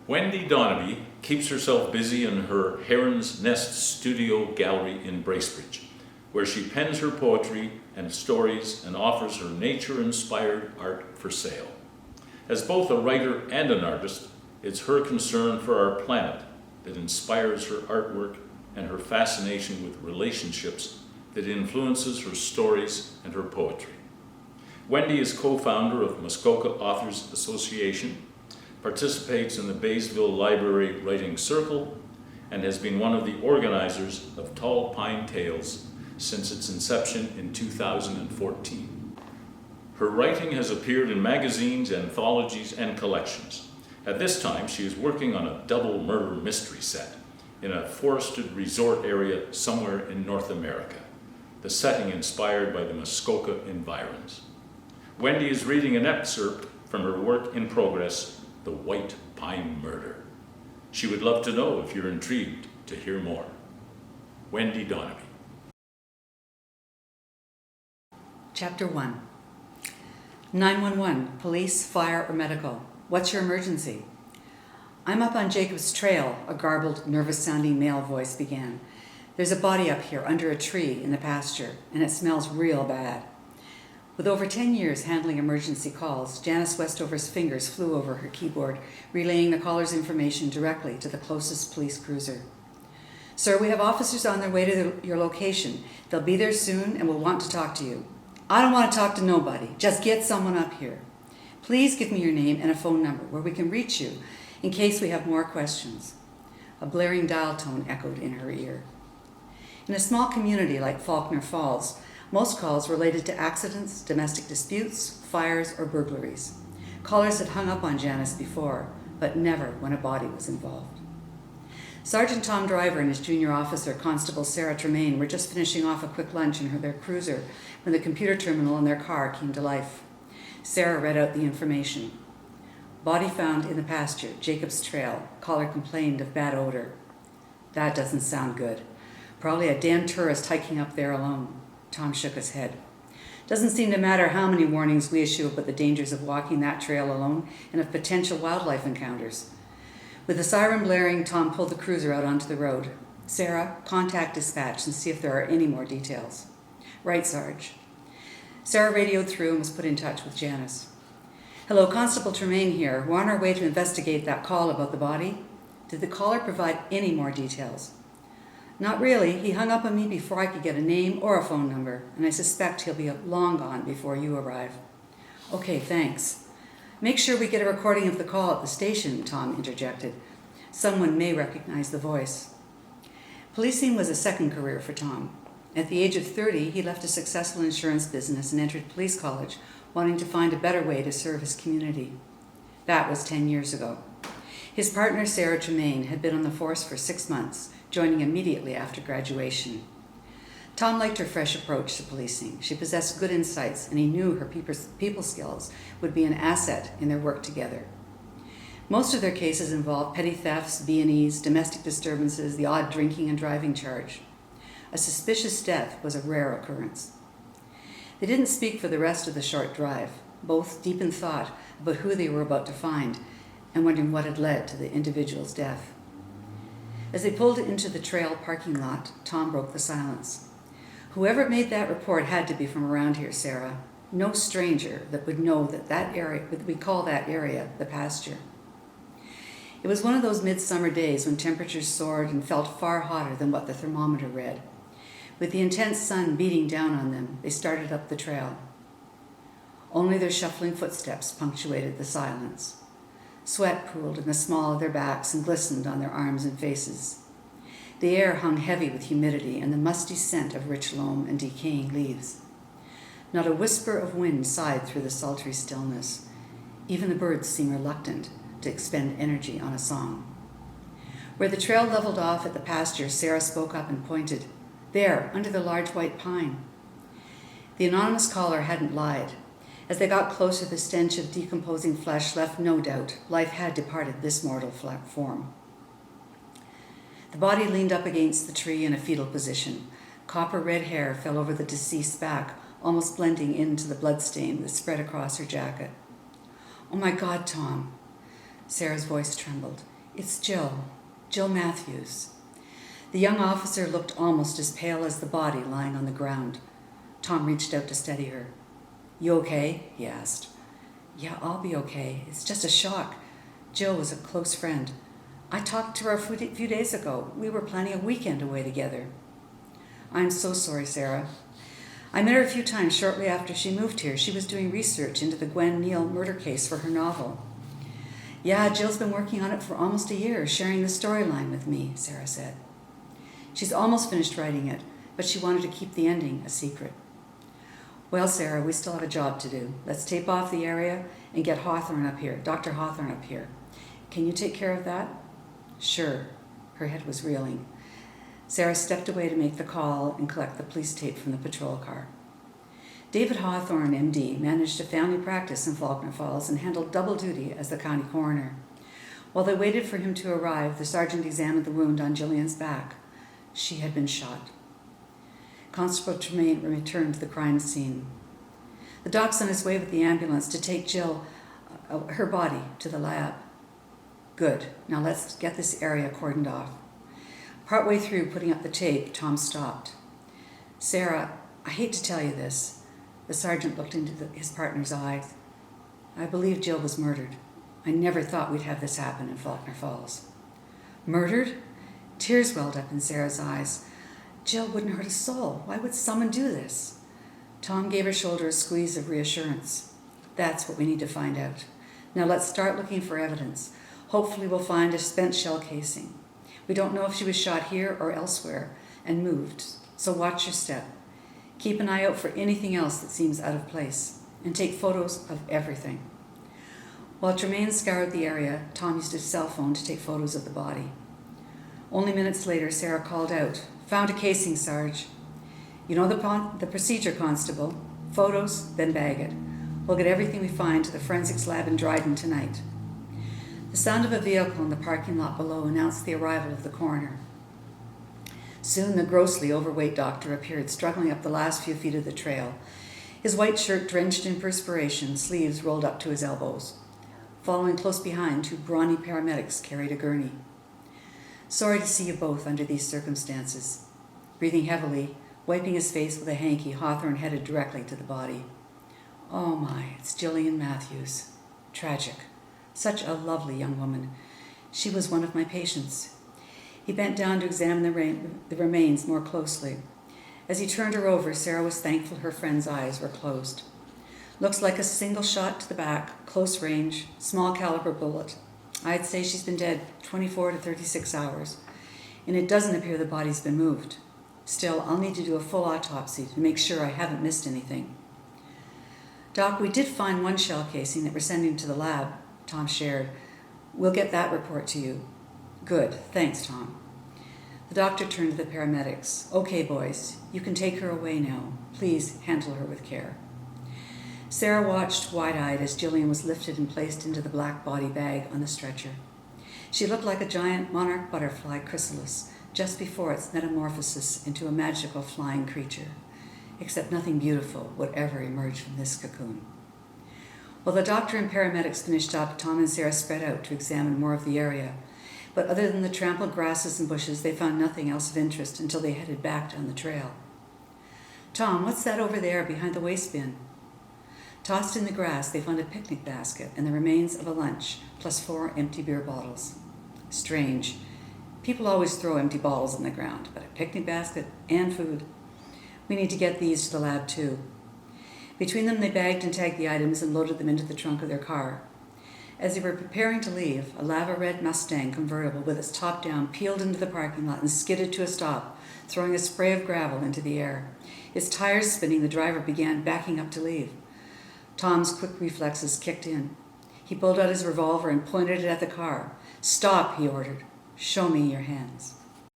Wendie Donabie keeps herself busy in her Heron's Nest studio gallery in Bracebridge, where she pens her poetry and stories and offers her nature-inspired art for sale. As both a writer and an artist, it's her concern for our planet that inspires her artwork and her fascination with relationships that influences her stories and her poetry. Wendie is co-founder of Muskoka Authors Association, participates in the Baysville Library Writing Circle, and has been one of the organizers of Tall Pine Tales since its inception in 2014. Her writing has appeared in magazines, anthologies, and collections. At this time, she is working on a double murder mystery set in a forested resort area somewhere in North America, the setting inspired by the Muskoka environs. Wendie is reading an excerpt from her work in progress, The White Pine Murder. She would love to know if you're intrigued to hear more. Wendie Donabie. Chapter 1. 911, police, fire, or medical. What's your emergency? I'm up on Jacob's Trail, a garbled, nervous-sounding male voice began. There's a body up here under a tree in the pasture, and it smells real bad. With over 10 years handling emergency calls, Janice Westover's fingers flew over her keyboard, relaying the caller's information directly to the closest police cruiser. Sir, we have officers on their way to your location. They'll be there soon and will want to talk to you. I don't want to talk to nobody. Just get someone up here. Please give me your name and a phone number where we can reach you in case we have more questions. A blaring dial tone echoed in her ear. In a small community like Faulkner Falls, most calls related to accidents, domestic disputes, fires, or burglaries. Callers had hung up on Janice before, but never when a body was involved. Sergeant Tom Driver and his junior officer, Constable Sarah Tremaine, were just finishing off a quick lunch in their cruiser when the computer terminal in their car came to life. Sarah read out the information. Body found in the pasture, Jacob's Trail. Caller complained of bad odor. That doesn't sound good. Probably a damn tourist hiking up there alone. Tom shook his head. Doesn't seem to matter how many warnings we issue about the dangers of walking that trail alone and of potential wildlife encounters. With the siren blaring, Tom pulled the cruiser out onto the road. Sarah, contact dispatch and see if there are any more details. Right, Sarge. Sarah radioed through and was put in touch with Janice. Hello, Constable Tremaine here. We're on our way to investigate that call about the body. Did the caller provide any more details? Not really. He hung up on me before I could get a name or a phone number, and I suspect he'll be long gone before you arrive. Okay, thanks. Make sure we get a recording of the call at the station, Tom interjected. Someone may recognize the voice. Policing was a second career for Tom. At the age of 30, he left a successful insurance business and entered police college, wanting to find a better way to serve his community. That was 10 years ago. His partner, Sarah Tremaine, had been on the force for 6 months, joining immediately after graduation. Tom liked her fresh approach to policing. She possessed good insights, and he knew her people skills would be an asset in their work together. Most of their cases involved petty thefts, B&Es, domestic disturbances, the odd drinking and driving charge. A suspicious death was a rare occurrence. They didn't speak for the rest of the short drive, both deep in thought about who they were about to find and wondering what had led to the individual's death. As they pulled into the trail parking lot, Tom broke the silence. Whoever made that report had to be from around here, Sarah. No stranger that would know that area, we call that area the pasture. It was one of those midsummer days when temperatures soared and felt far hotter than what the thermometer read. With the intense sun beating down on them, they started up the trail. Only their shuffling footsteps punctuated the silence. Sweat pooled in the small of their backs and glistened on their arms and faces. The air hung heavy with humidity and the musty scent of rich loam and decaying leaves. Not a whisper of wind sighed through the sultry stillness. Even the birds seemed reluctant to expend energy on a song. Where the trail leveled off at the pasture, Sarah spoke up and pointed. There, under the large white pine. The anonymous caller hadn't lied. As they got closer, the stench of decomposing flesh left no doubt life had departed this mortal form. The body leaned up against the tree in a fetal position. Copper-red hair fell over the deceased's back, almost blending into the bloodstain that spread across her jacket. Oh my God, Tom. Sarah's voice trembled. It's Jill. Jill Matthews. The young officer looked almost as pale as the body lying on the ground. Tom reached out to steady her. You okay? He asked. Yeah, I'll be okay. It's just a shock. Jill was a close friend. I talked to her a few days ago. We were planning a weekend away together. I'm so sorry, Sarah. I met her a few times shortly after she moved here. She was doing research into the Gwen Neal murder case for her novel. Yeah, Jill's been working on it for almost a year, sharing the storyline with me, Sarah said. She's almost finished writing it, but she wanted to keep the ending a secret. Well, Sarah, we still have a job to do. Let's tape off the area and get Hawthorne up here, Dr. Hawthorne up here. Can you take care of that? Sure. Her head was reeling. Sarah stepped away to make the call and collect the police tape from the patrol car. David Hawthorne, MD, managed a family practice in Faulkner Falls and handled double duty as the county coroner. While they waited for him to arrive, the sergeant examined the wound on Gillian's back. She had been shot. Constable Tremaine returned to the crime scene. The doc's on his way with the ambulance to take Jill, her body, to the lab. Good. Now let's get this area cordoned off. Partway through putting up the tape, Tom stopped. Sarah, I hate to tell you this. The sergeant looked into his partner's eyes. I believe Jill was murdered. I never thought we'd have this happen in Faulkner Falls. Murdered? Tears welled up in Sarah's eyes. Jill wouldn't hurt a soul. Why would someone do this? Tom gave her shoulder a squeeze of reassurance. That's what we need to find out. Now let's start looking for evidence. Hopefully we'll find a spent shell casing. We don't know if she was shot here or elsewhere and moved, so watch your step. Keep an eye out for anything else that seems out of place, and take photos of everything. While Tremaine scoured the area, Tom used his cell phone to take photos of the body. Only minutes later, Sarah called out, Found a casing, Sarge. You know the procedure, Constable. Photos, then bag it. We'll get everything we find to the forensics lab in Dryden tonight. The sound of a vehicle in the parking lot below announced the arrival of the coroner. Soon the grossly overweight doctor appeared, struggling up the last few feet of the trail, his white shirt drenched in perspiration, sleeves rolled up to his elbows. Following close behind, two brawny paramedics carried a gurney. Sorry to see you both under these circumstances. Breathing heavily, wiping his face with a hanky, Hawthorne headed directly to the body. Oh my, it's Gillian Matthews. Tragic. Such a lovely young woman. She was one of my patients. He bent down to examine the remains more closely. As he turned her over, Sarah was thankful her friend's eyes were closed. Looks like a single shot to the back, close range, small caliber bullet. I'd say she's been dead 24 to 36 hours, and it doesn't appear the body's been moved. Still, I'll need to do a full autopsy to make sure I haven't missed anything. Doc, we did find one shell casing that we're sending to the lab, Tom shared. We'll get that report to you. Good, thanks, Tom. The doctor turned to the paramedics. Okay, boys, you can take her away now. Please handle her with care. Sarah watched wide-eyed as Gillian was lifted and placed into the black body bag on the stretcher. She looked like a giant monarch butterfly chrysalis just before its metamorphosis into a magical flying creature, except nothing beautiful would ever emerge from this cocoon. While the doctor and paramedics finished up, Tom and Sarah spread out to examine more of the area, but other than the trampled grasses and bushes, they found nothing else of interest until they headed back down the trail. Tom, what's that over there behind the waste bin? Tossed in the grass, they found a picnic basket and the remains of a lunch, plus 4 empty beer bottles. Strange. People always throw empty bottles on the ground, but a picnic basket and food. We need to get these to the lab too. Between them, they bagged and tagged the items and loaded them into the trunk of their car. As they were preparing to leave, a lava-red Mustang convertible with its top down peeled into the parking lot and skidded to a stop, throwing a spray of gravel into the air. Its tires spinning, the driver began backing up to leave. Tom's quick reflexes kicked in. He pulled out his revolver and pointed it at the car. Stop, he ordered. Show me your hands.